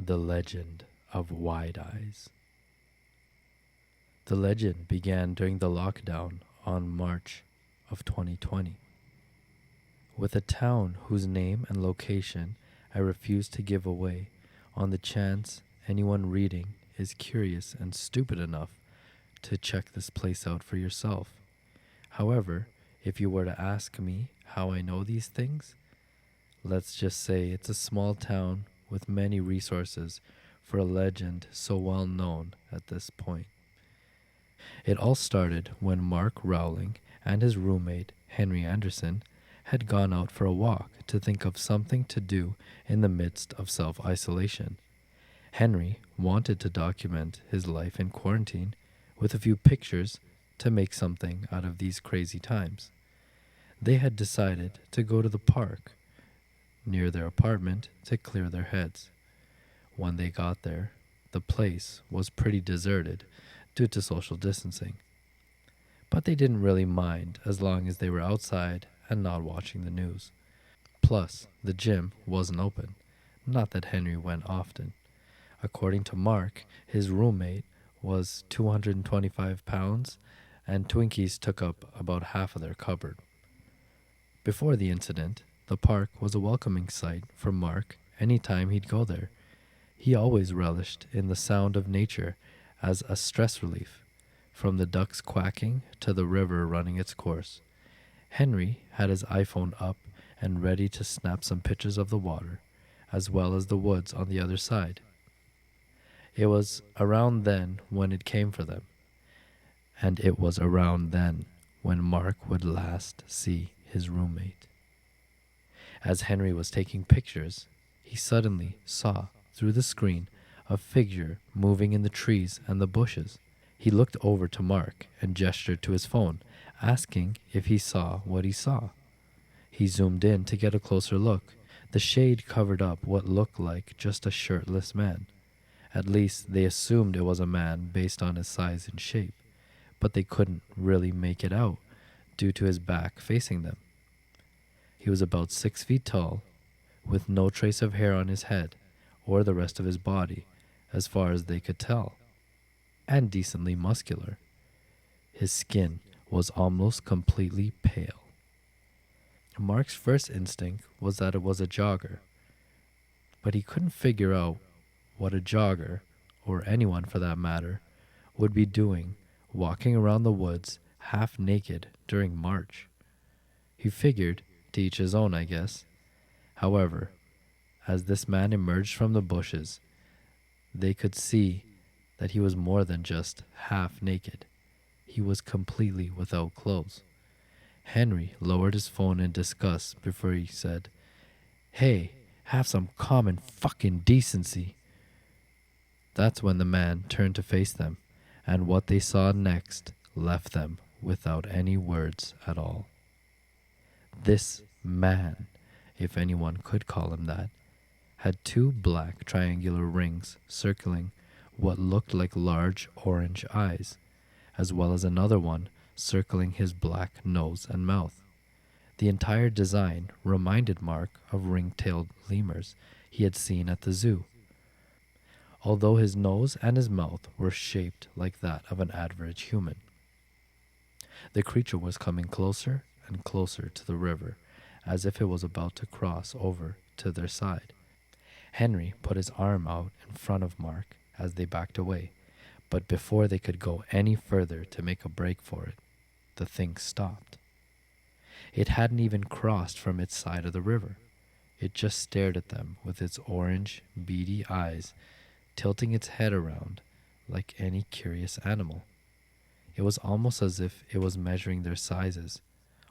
The Legend of Wide Eyes. The legend began during the lockdown on March of 2020, with a town whose name and location I refuse to give away on the chance anyone reading is curious and stupid enough to check this place out for yourself. However, if you were to ask me how I know these things, let's just say it's a small town with many resources for a legend so well known at this point. It all started when Mark Rowling and his roommate, Henry Anderson, had gone out for a walk to think of something to do in the midst of self-isolation. Henry wanted to document his life in quarantine with a few pictures to make something out of these crazy times. They had decided to go to the park near their apartment to clear their heads. When they got there, the place was pretty deserted due to social distancing. But they didn't really mind as long as they were outside and not watching the news. Plus, the gym wasn't open, not that Henry went often. According to Mark, his roommate was 225 pounds and Twinkies took up about half of their cupboard. Before the incident, the park was a welcoming sight for Mark any time he'd go there. He always relished in the sound of nature as a stress relief, from the ducks quacking to the river running its course. Henry had his iPhone up and ready to snap some pictures of the water, as well as the woods on the other side. It was around then when it came for them, and it was around then when Mark would last see his roommate. As Henry was taking pictures, he suddenly saw through the screen a figure moving in the trees and the bushes. He looked over to Mark and gestured to his phone, asking if he saw what he saw. He zoomed in to get a closer look. The shade covered up what looked like just a shirtless man. At least they assumed it was a man based on his size and shape, but they couldn't really make it out due to his back facing them. He was about 6 feet tall, with no trace of hair on his head or the rest of his body, as far as they could tell, and decently muscular. His skin was almost completely pale. Mark's first instinct was that it was a jogger, but he couldn't figure out what a jogger, or anyone for that matter, would be doing walking around the woods half naked during March. He figured, to each his own, I guess. However, as this man emerged from the bushes, they could see that he was more than just half naked. He was completely without clothes. Henry lowered his phone in disgust before he said, "Hey, have some common fucking decency." That's when the man turned to face them, and what they saw next left them without any words at all. This man, if anyone could call him that, had 2 black triangular rings circling what looked like large orange eyes, as well as another one circling his black nose and mouth. The entire design reminded Mark of ring-tailed lemurs he had seen at the zoo, although his nose and his mouth were shaped like that of an average human. The creature was coming closer and closer to the river, as if it was about to cross over to their side. Henry put his arm out in front of Mark as they backed away, but before they could go any further to make a break for it, the thing stopped. It hadn't even crossed from its side of the river. It just stared at them with its orange, beady eyes, tilting its head around like any curious animal. It was almost as if it was measuring their sizes,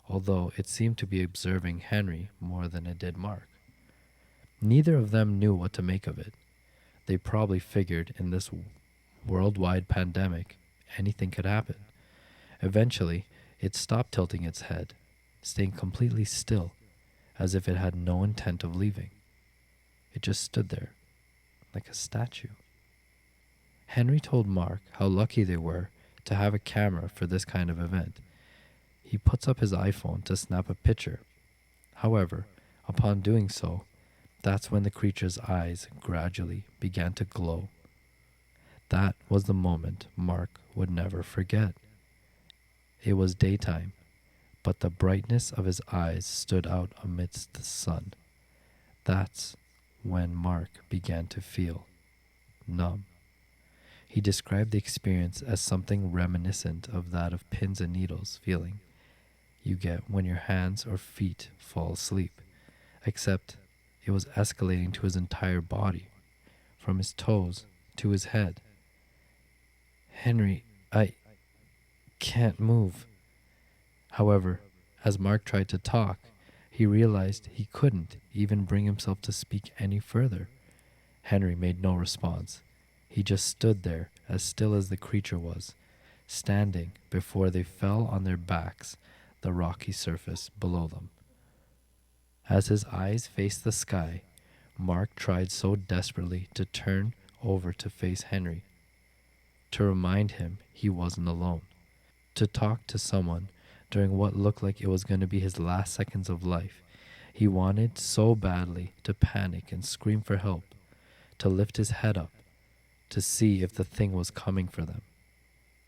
although it seemed to be observing Henry more than it did Mark. Neither of them knew what to make of it. They probably figured in this worldwide pandemic, anything could happen. Eventually, it stopped tilting its head, staying completely still, as if it had no intent of leaving. It just stood there, like a statue. Henry told Mark how lucky they were to have a camera for this kind of event. He puts up his iPhone to snap a picture. However, upon doing so, That's when the creature's eyes gradually began to glow. That was the moment Mark would never forget. It was daytime, but the brightness of his eyes stood out amidst the sun. That's when Mark began to feel numb. He described the experience as something reminiscent of that of pins and needles feeling you get when your hands or feet fall asleep, except it was escalating to his entire body, from his toes to his head. Henry, I can't move. However, as Mark tried to talk, he realized he couldn't even bring himself to speak any further. Henry made no response. He just stood there, as still as the creature was, standing before they fell on their backs, the rocky surface below them. As his eyes faced the sky, Mark tried so desperately to turn over to face Henry, to remind him he wasn't alone, to talk to someone during what looked like it was going to be his last seconds of life. He wanted so badly to panic and scream for help, to lift his head up, to see if the thing was coming for them.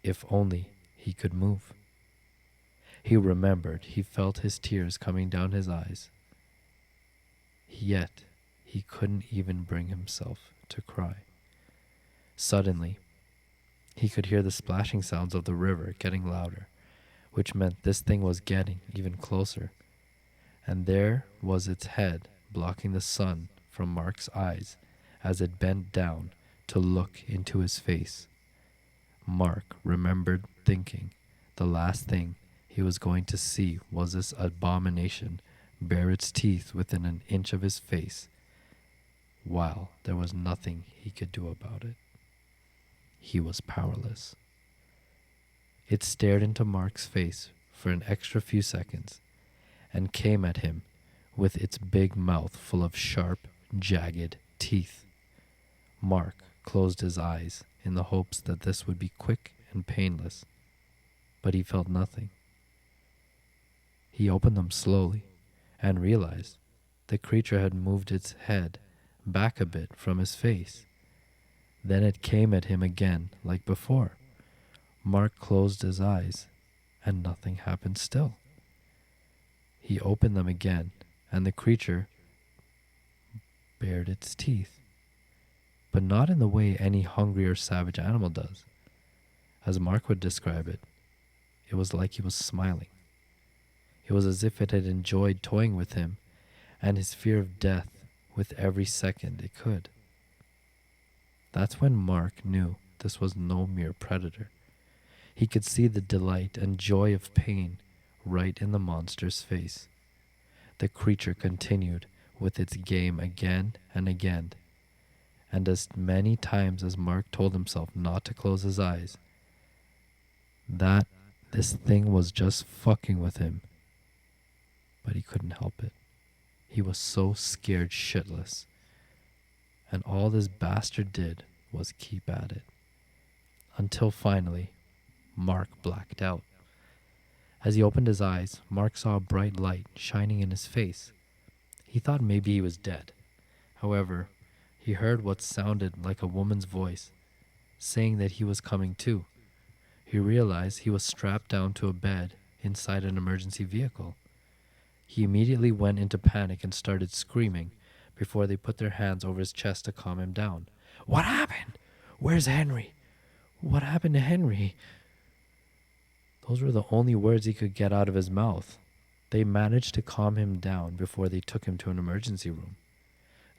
If only he could move. He remembered he felt his tears coming down his eyes. Yet he couldn't even bring himself to cry. Suddenly, he could hear the splashing sounds of the river getting louder, which meant this thing was getting even closer. And there was its head blocking the sun from Mark's eyes as it bent down to look into his face. Mark remembered thinking the last thing he was going to see was this abomination bare its teeth within an inch of his face, while there was nothing he could do about it. He was powerless. It stared into Mark's face for an extra few seconds and came at him with its big mouth full of sharp, jagged teeth. Mark closed his eyes in the hopes that this would be quick and painless, but he felt nothing. He opened them slowly and realized the creature had moved its head back a bit from his face. Then it came at him again like before. Mark closed his eyes and nothing happened still. He opened them again and the creature bared its teeth, but not in the way any hungry or savage animal does. As Mark would describe it, it was like he was smiling. It was as if it had enjoyed toying with him and his fear of death with every second it could. That's when Mark knew this was no mere predator. He could see the delight and joy of pain right in the monster's face. The creature continued with its game again and again, and as many times as Mark told himself not to close his eyes, that this thing was just fucking with him. But he couldn't help it. He was so scared shitless, and all this bastard did was keep at it. Until finally, Mark blacked out. As he opened his eyes, Mark saw a bright light shining in his face. He thought maybe he was dead. However, he heard what sounded like a woman's voice, saying that he was coming to. He realized he was strapped down to a bed inside an emergency vehicle. He immediately went into panic and started screaming before they put their hands over his chest to calm him down. "What happened? Where's Henry? What happened to Henry?" Those were the only words he could get out of his mouth. They managed to calm him down before they took him to an emergency room.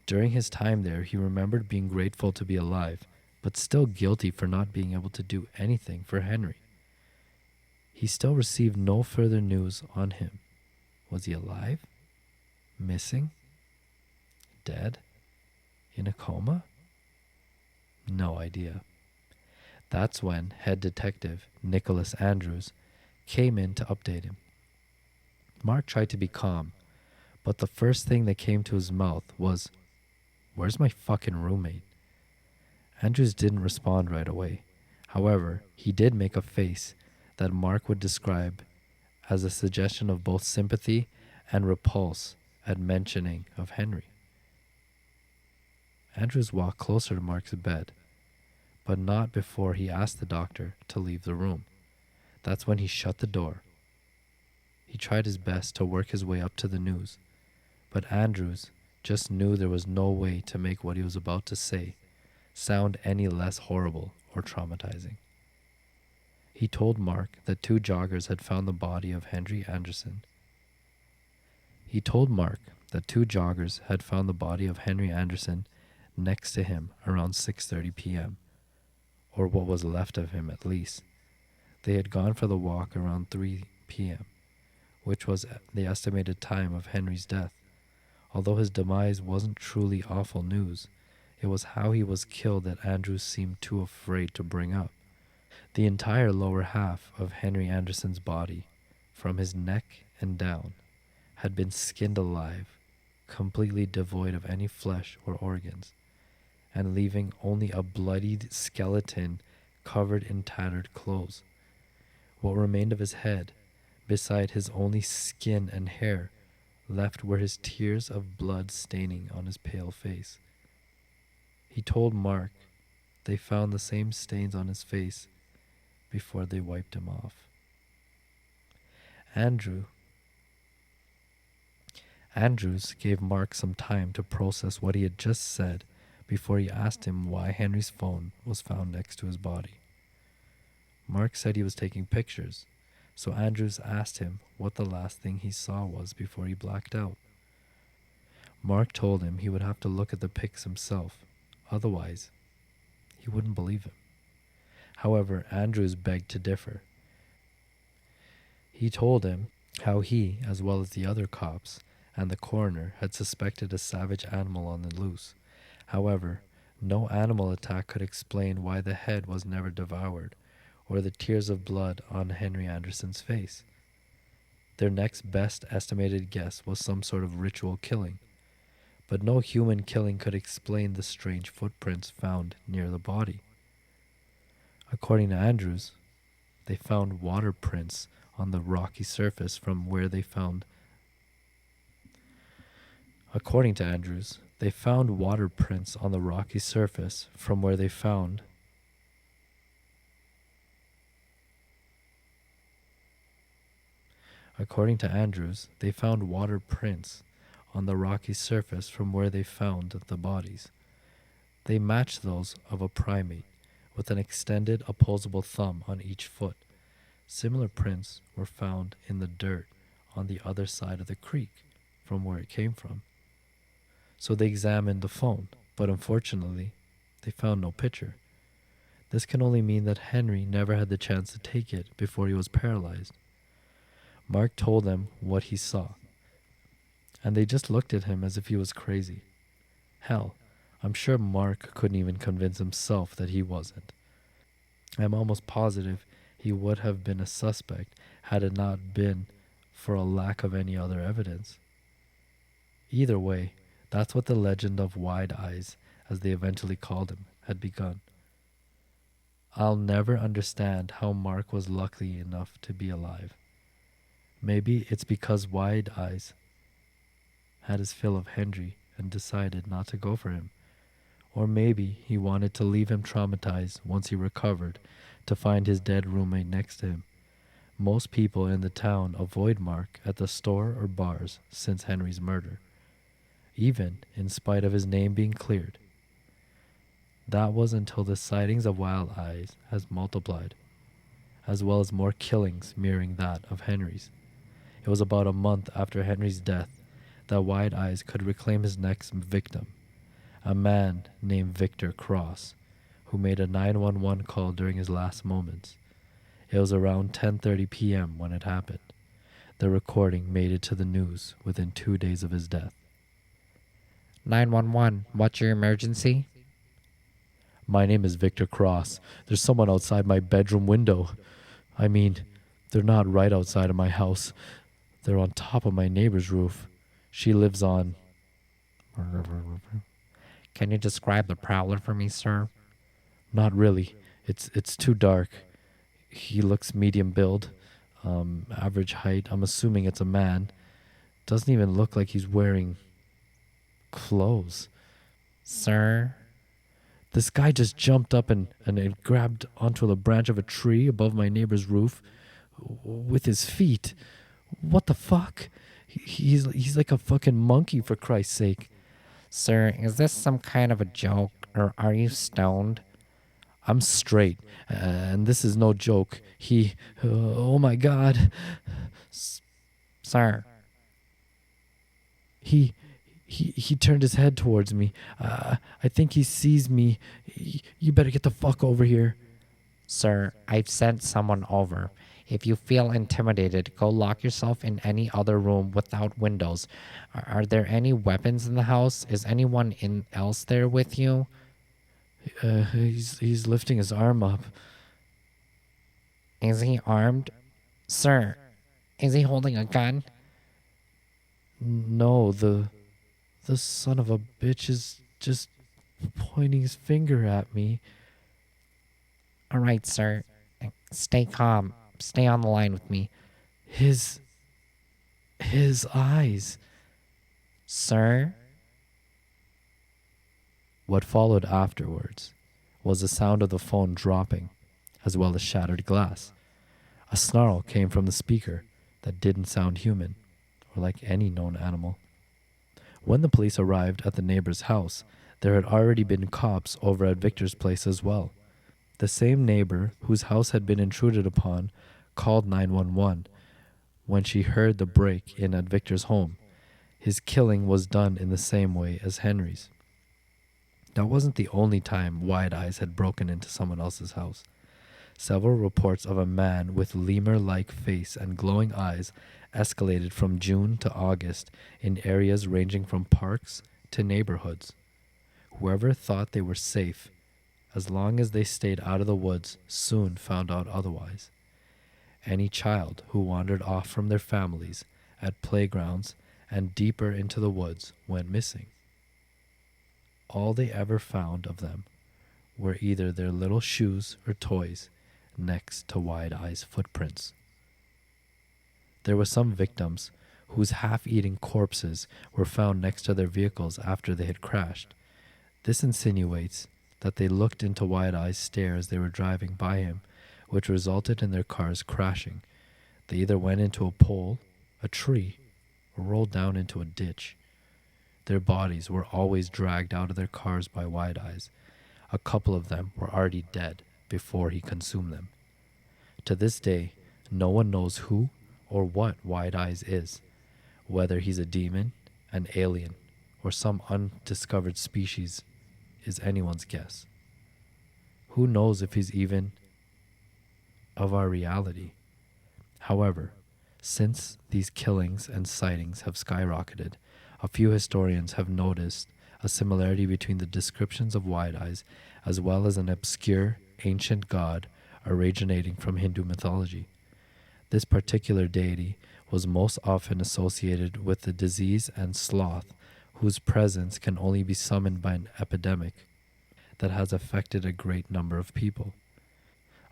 During his time there, he remembered being grateful to be alive, but still guilty for not being able to do anything for Henry. He still received no further news on him. Was he alive? Missing? Dead? In a coma? No idea. That's when head detective Nicholas Andrews came in to update him. Mark tried to be calm, but the first thing that came to his mouth was, "Where's my fucking roommate?" Andrews didn't respond right away. However, he did make a face that Mark would describe as a suggestion of both sympathy and repulse at mentioning of Henry. Andrews walked closer to Mark's bed, but not before he asked the doctor to leave the room. That's when he shut the door. He tried his best to work his way up to the news, but Andrews just knew there was no way to make what he was about to say sound any less horrible or traumatizing. He told Mark that two joggers had found the body of Henry Anderson. He told Mark that two joggers had found the body of Henry Anderson next to him around 6:30 p.m., or what was left of him at least. They had gone for the walk around 3 p.m., which was the estimated time of Henry's death. Although his demise wasn't truly awful news, it was how he was killed that Andrews seemed too afraid to bring up. The entire lower half of Henry Anderson's body, from his neck and down, had been skinned alive, completely devoid of any flesh or organs, and leaving only a bloodied skeleton covered in tattered clothes. What remained of his head, beside his only skin and hair, left were his tears of blood staining on his pale face. He told Mark they found the same stains on his face before they wiped him off. Andrews gave Mark some time to process what he had just said before he asked him why Henry's phone was found next to his body. Mark said he was taking pictures, so Andrews asked him what the last thing he saw was before he blacked out. Mark told him he would have to look at the pics himself, otherwise he wouldn't believe him. However, Andrews begged to differ. He told him how he, as well as the other cops and the coroner, had suspected a savage animal on the loose. However, no animal attack could explain why the head was never devoured, or the tears of blood on Henry Anderson's face. Their next best estimated guess was some sort of ritual killing, but no human killing could explain the strange footprints found near the body. According to Andrews, they found water prints on the rocky surface from where they found According to Andrews, they found water prints on the rocky surface from where they found According to Andrews, they found water prints on the rocky surface from where they found the bodies. They matched those of a primate, with an extended opposable thumb on each foot. Similar prints were found in the dirt on the other side of the creek from where it came from. So they examined the phone, but unfortunately, they found no picture. This can only mean that Henry never had the chance to take it before he was paralyzed. Mark told them what he saw, and they just looked at him as if he was crazy. Hell, I'm sure Mark couldn't even convince himself that he wasn't. I'm almost positive he would have been a suspect had it not been for a lack of any other evidence. Either way, that's what the legend of Wide Eyes, as they eventually called him, had begun. I'll never understand how Mark was lucky enough to be alive. Maybe it's because Wide Eyes had his fill of Henry and decided not to go for him. Or maybe he wanted to leave him traumatized once he recovered to find his dead roommate next to him. Most people in the town avoid Mark at the store or bars since Henry's murder, even in spite of his name being cleared. That was until the sightings of Wild Eyes has multiplied, as well as more killings mirroring that of Henry's. It was about a month after Henry's death that Wide Eyes could reclaim his next victim, a man named Victor Cross, who made a 911 call during his last moments. It was around 10:30 p.m. when it happened. The recording made it to the news within 2 days of his death. 911, what's your emergency? My name is Victor Cross. There's someone outside my bedroom window. I mean, they're not right outside of my house. They're on top of my neighbor's roof. She lives on... Can you describe the prowler for me, sir? Not really. It's too dark. He looks medium build, average height. I'm assuming it's a man. Doesn't even look like he's wearing clothes. Sir? This guy just jumped up and grabbed onto the branch of a tree above my neighbor's roof with his feet. What the fuck? He's like a fucking monkey, for Christ's sake. Sir, is this some kind of a joke, or are you stoned? I'm straight, and this is no joke. Oh my god, Sir, he, he turned his head towards me. I think he sees me. You better get the fuck over here. sir, I've sent someone over. If you feel intimidated, go lock yourself in any other room without windows. Are there any weapons in the house? Is anyone else there with you? He's lifting his arm up. Is he armed? Sir, is he holding a gun? No, the son of a bitch is just pointing his finger at me. All right, sir. Stay calm. Stay on the line with me. His eyes. Sir? What followed afterwards was the sound of the phone dropping, as well as shattered glass. A snarl came from the speaker that didn't sound human, or like any known animal. When the police arrived at the neighbor's house, there had already been cops over at Victor's place as well. The same neighbor whose house had been intruded upon called 911 when she heard the break in at Victor's home. His killing was done in the same way as Henry's. That wasn't the only time Wide Eyes had broken into someone else's house. Several reports of a man with lemur-like face and glowing eyes escalated from June to August in areas ranging from parks to neighborhoods. Whoever thought they were safe, as long as they stayed out of the woods, soon found out otherwise. Any child who wandered off from their families at playgrounds and deeper into the woods went missing. All they ever found of them were either their little shoes or toys next to Wide Eye's footprints. There were some victims whose half-eaten corpses were found next to their vehicles after they had crashed. This insinuates that they looked into Wide Eye's stare as they were driving by him, which resulted in their cars crashing. They either went into a pole, a tree, or rolled down into a ditch. Their bodies were always dragged out of their cars by Wide Eyes. A couple of them were already dead before he consumed them. To this day, no one knows who or what Wide Eyes is, whether he's a demon, an alien, or some undiscovered species is anyone's guess. Who knows if he's even of our reality? However, since these killings and sightings have skyrocketed, a few historians have noticed a similarity between the descriptions of Wide Eyes as well as an obscure ancient god originating from Hindu mythology. This particular deity was most often associated with the disease and sloth, whose presence can only be summoned by an epidemic that has affected a great number of people.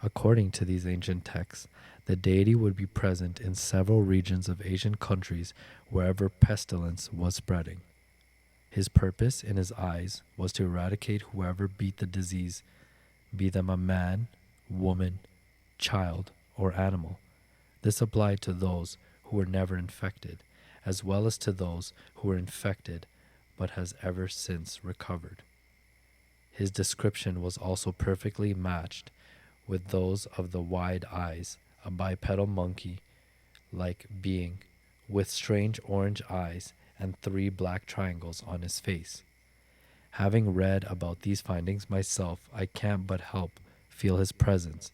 According to these ancient texts, the deity would be present in several regions of Asian countries wherever pestilence was spreading. His purpose in his eyes was to eradicate whoever beat the disease, be them a man, woman, child, or animal. This applied to those who were never infected, as well as to those who were infected but has ever since recovered. His description was also perfectly matched with those of the Wide Eyes, a bipedal monkey-like being with strange orange eyes and 3 black triangles on his face. Having read about these findings myself, I can't but help feel his presence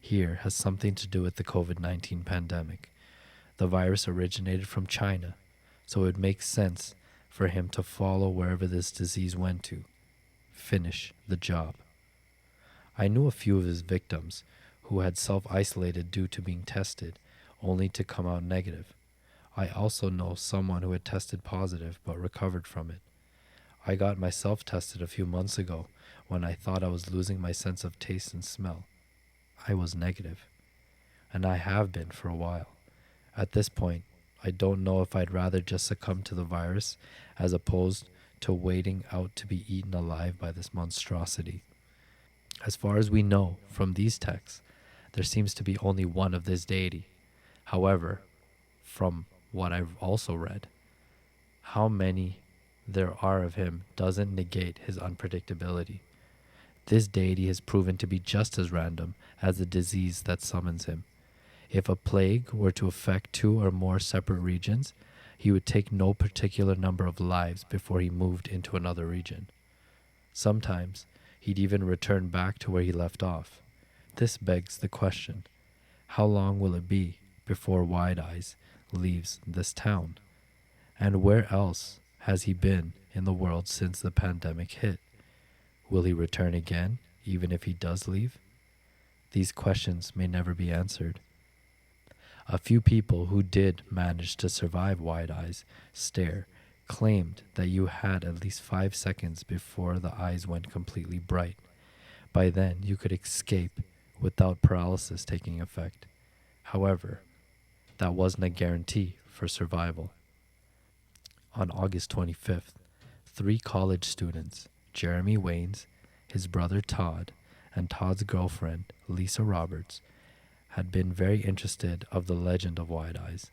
here has something to do with the COVID-19 pandemic. The virus originated from China, so it makes sense for him to follow wherever this disease went to. Finish the job. I knew a few of his victims who had self-isolated due to being tested, only to come out negative. I also know someone who had tested positive but recovered from it. I got myself tested a few months ago when I thought I was losing my sense of taste and smell. I was negative, and I have been for a while. At this point, I don't know if I'd rather just succumb to the virus as opposed to waiting out to be eaten alive by this monstrosity. As far as we know from these texts, there seems to be only one of this deity. However, from what I've also read, how many there are of him doesn't negate his unpredictability. This deity has proven to be just as random as the disease that summons him. If a plague were to affect two or more separate regions, he would take no particular number of lives before he moved into another region. Sometimes he'd even return back to where he left off. This begs the question, how long will it be before Wide Eyes leaves this town? And where else has he been in the world since the pandemic hit? Will he return again, even if he does leave? These questions may never be answered. A few people who did manage to survive Wide Eyes stare claimed that you had at least 5 seconds before the eyes went completely bright. By then, you could escape without paralysis taking effect. However, that wasn't a guarantee for survival. On August 25th, 3 college students, Jeremy Waynes, his brother Todd, and Todd's girlfriend, Lisa Roberts, had been very interested of the legend of Wide Eyes.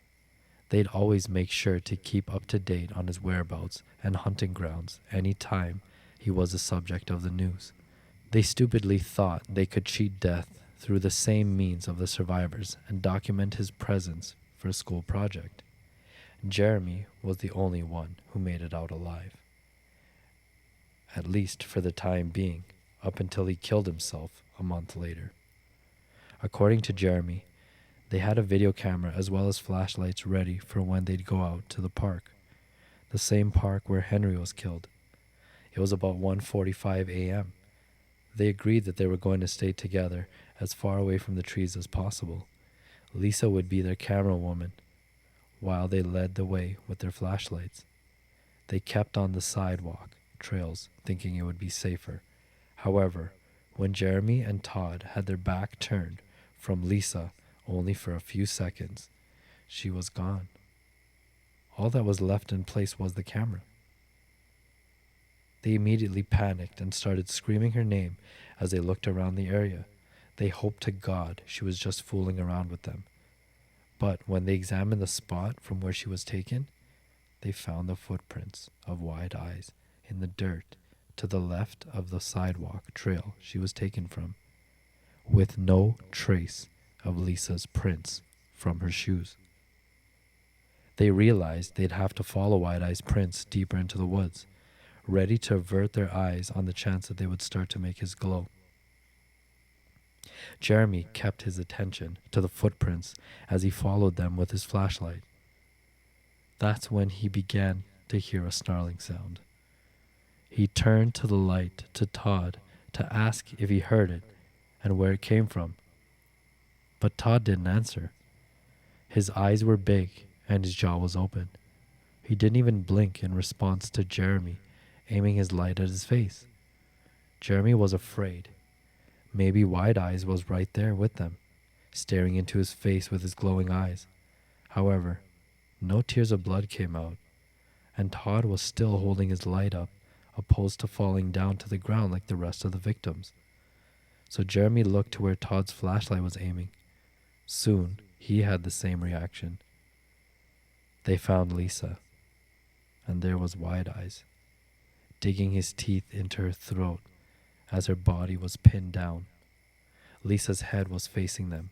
They'd always make sure to keep up to date on his whereabouts and hunting grounds any time he was the subject of the news. They stupidly thought they could cheat death through the same means of the survivors and document his presence for a school project. Jeremy was the only one who made it out alive, at least for the time being, up until he killed himself a month later. According to Jeremy, they had a video camera as well as flashlights ready for when they'd go out to the park, the same park where Henry was killed. It was about 1:45 a.m. They agreed that they were going to stay together as far away from the trees as possible. Lisa would be their camera woman, while they led the way with their flashlights. They kept on the sidewalk trails, thinking it would be safer. However, when Jeremy and Todd had their back turned from Lisa only for a few seconds, she was gone. All that was left in place was the camera. They immediately panicked and started screaming her name as they looked around the area. They hoped to God she was just fooling around with them. But when they examined the spot from where she was taken, they found the footprints of Wide Eyes in the dirt to the left of the sidewalk trail she was taken from, with no trace of Lisa's prints from her shoes. They realized they'd have to follow Wide Eye's prints deeper into the woods, ready to avert their eyes on the chance that they would start to make his glow. Jeremy kept his attention to the footprints as he followed them with his flashlight. That's when he began to hear a snarling sound. He turned to the light to Todd to ask if he heard it and where it came from. But Todd didn't answer. His eyes were big and his jaw was open. He didn't even blink in response to Jeremy aiming his light at his face. Jeremy was afraid. Maybe Wide Eyes was right there with them, staring into his face with his glowing eyes. However, no tears of blood came out, and Todd was still holding his light up, opposed to falling down to the ground like the rest of the victims. So Jeremy looked to where Todd's flashlight was aiming. Soon, he had the same reaction. They found Lisa, and there was Wide Eyes, digging his teeth into her throat as her body was pinned down. Lisa's head was facing them,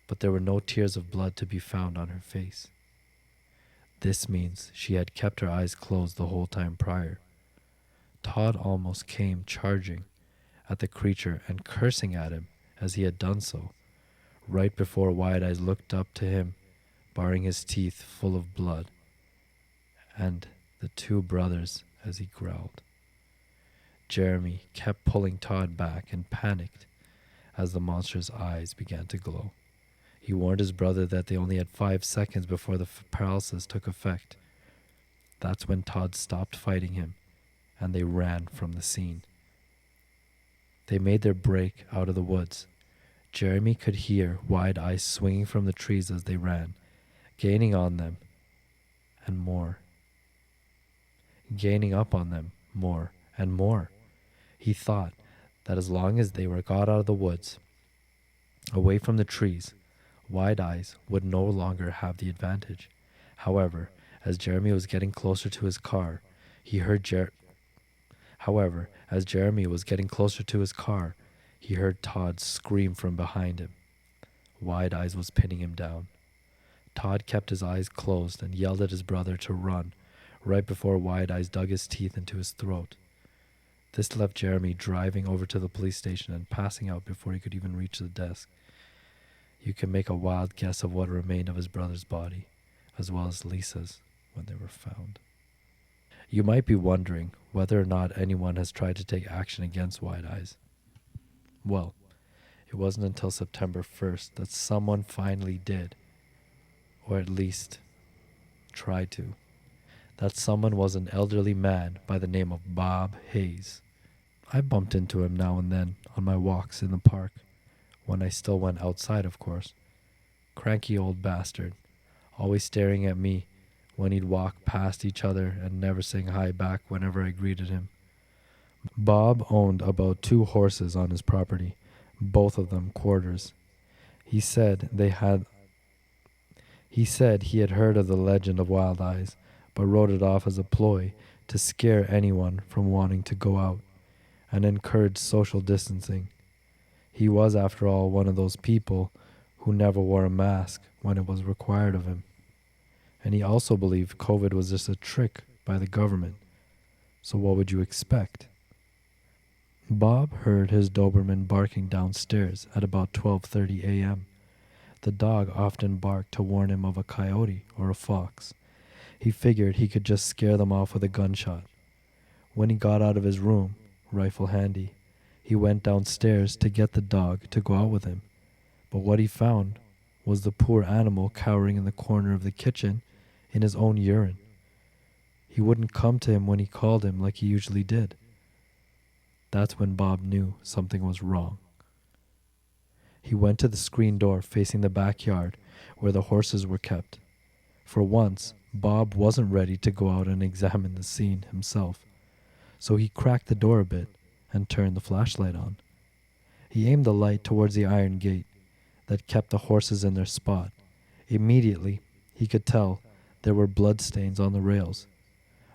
but there were no tears of blood to be found on her face. This means she had kept her eyes closed the whole time prior. Todd almost came charging at the creature and cursing at him as he had done so, right before Wide Eyes looked up to him, baring his teeth full of blood, and the two brothers as he growled. Jeremy kept pulling Todd back and panicked as the monster's eyes began to glow. He warned his brother that they only had 5 seconds before the paralysis took effect. That's when Todd stopped fighting him, and they ran from the scene. They made their break out of the woods. Jeremy could hear Wide Eyes swinging from the trees as they ran, gaining on them, and more. gaining up on them more and more. He thought that as long as they were got out of the woods, away from the trees, Wide Eyes would no longer have the advantage. However, as Jeremy was getting closer to his car, he heard he heard Todd scream from behind him. Wide Eyes was pinning him down. Todd kept his eyes closed and yelled at his brother to run, right before Wide Eyes dug his teeth into his throat. This left Jeremy driving over to the police station and passing out before he could even reach the desk. You can make a wild guess of what remained of his brother's body, as well as Lisa's, when they were found. You might be wondering whether or not anyone has tried to take action against Wide Eyes. Well, it wasn't until September 1st that someone finally did, or at least tried to. That someone was an elderly man by the name of Bob Hayes. I bumped into him now and then on my walks in the park, when I still went outside, of course. Cranky old bastard, always staring at me when he'd walk past each other and never saying hi back whenever I greeted him. Bob owned about 2 horses on his property, both of them quarters. He said he had heard of the legend of Wild Eyes, but wrote it off as a ploy to scare anyone from wanting to go out and encourage social distancing. He was, after all, one of those people who never wore a mask when it was required of him. And he also believed COVID was just a trick by the government. So what would you expect? Bob heard his Doberman barking downstairs at about 12:30 a.m. The dog often barked to warn him of a coyote or a fox. He figured he could just scare them off with a gunshot. When he got out of his room, rifle handy, he went downstairs to get the dog to go out with him. But what he found was the poor animal cowering in the corner of the kitchen in his own urine. He wouldn't come to him when he called him like he usually did. That's when Bob knew something was wrong. He went to the screen door facing the backyard where the horses were kept. For once, Bob wasn't ready to go out and examine the scene himself, so he cracked the door a bit and turned the flashlight on. He aimed the light towards the iron gate that kept the horses in their spot. Immediately, he could tell there were bloodstains on the rails.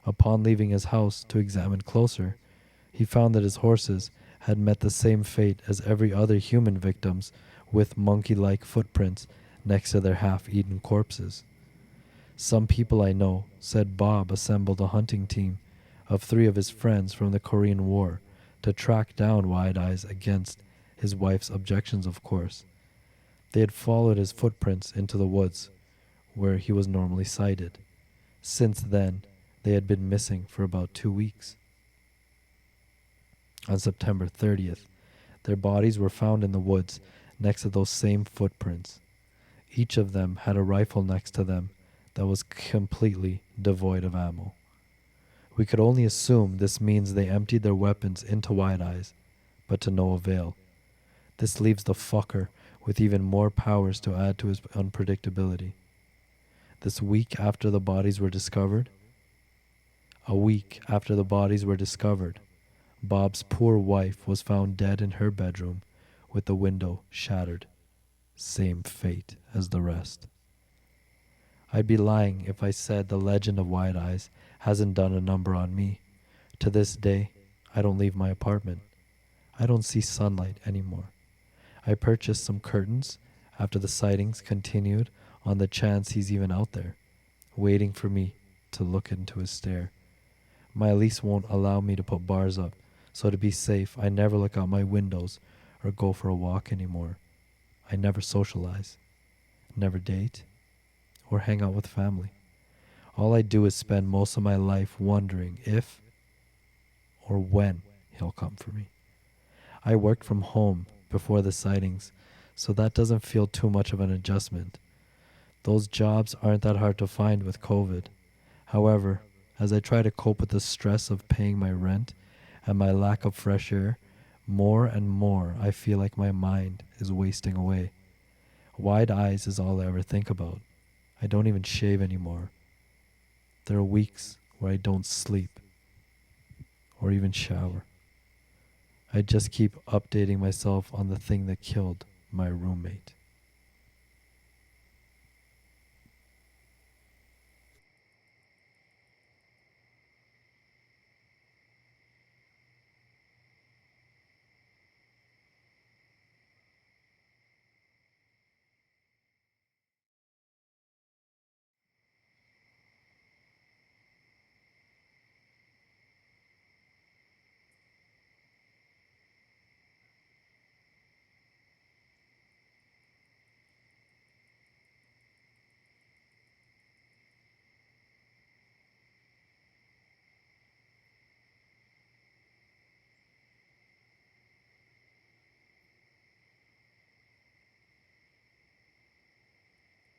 Upon leaving his house to examine closer, he found that his horses had met the same fate as every other human victims, with monkey-like footprints next to their half-eaten corpses. Some people I know said Bob assembled a hunting team of 3 of his friends from the Korean War to track down Wide Eyes against his wife's objections, of course. They had followed his footprints into the woods, where he was normally sighted. Since then, they had been missing for about 2 weeks. On September 30th, their bodies were found in the woods next to those same footprints. Each of them had a rifle next to them that was completely devoid of ammo. We could only assume this means they emptied their weapons into Wide Eyes, but to no avail. This leaves the fucker with even more powers to add to his unpredictability. A week after the bodies were discovered, Bob's poor wife was found dead in her bedroom with the window shattered. Same fate as the rest. I'd be lying if I said the legend of Wide Eyes hasn't done a number on me. To this day, I don't leave my apartment. I don't see sunlight anymore. I purchased some curtains after the sightings continued on the chance he's even out there, waiting for me to look into his stare. My lease won't allow me to put bars up, so to be safe, I never look out my windows or go for a walk anymore. I never socialize, never date, or hang out with family. All I do is spend most of my life wondering if or when he'll come for me. I worked from home before the sightings, so that doesn't feel too much of an adjustment. Those jobs aren't that hard to find with COVID. However, as I try to cope with the stress of paying my rent and my lack of fresh air, more and more I feel like my mind is wasting away. Wide Eyes is all I ever think about. I don't even shave anymore. There are weeks where I don't sleep or even shower. I just keep updating myself on the thing that killed my roommate.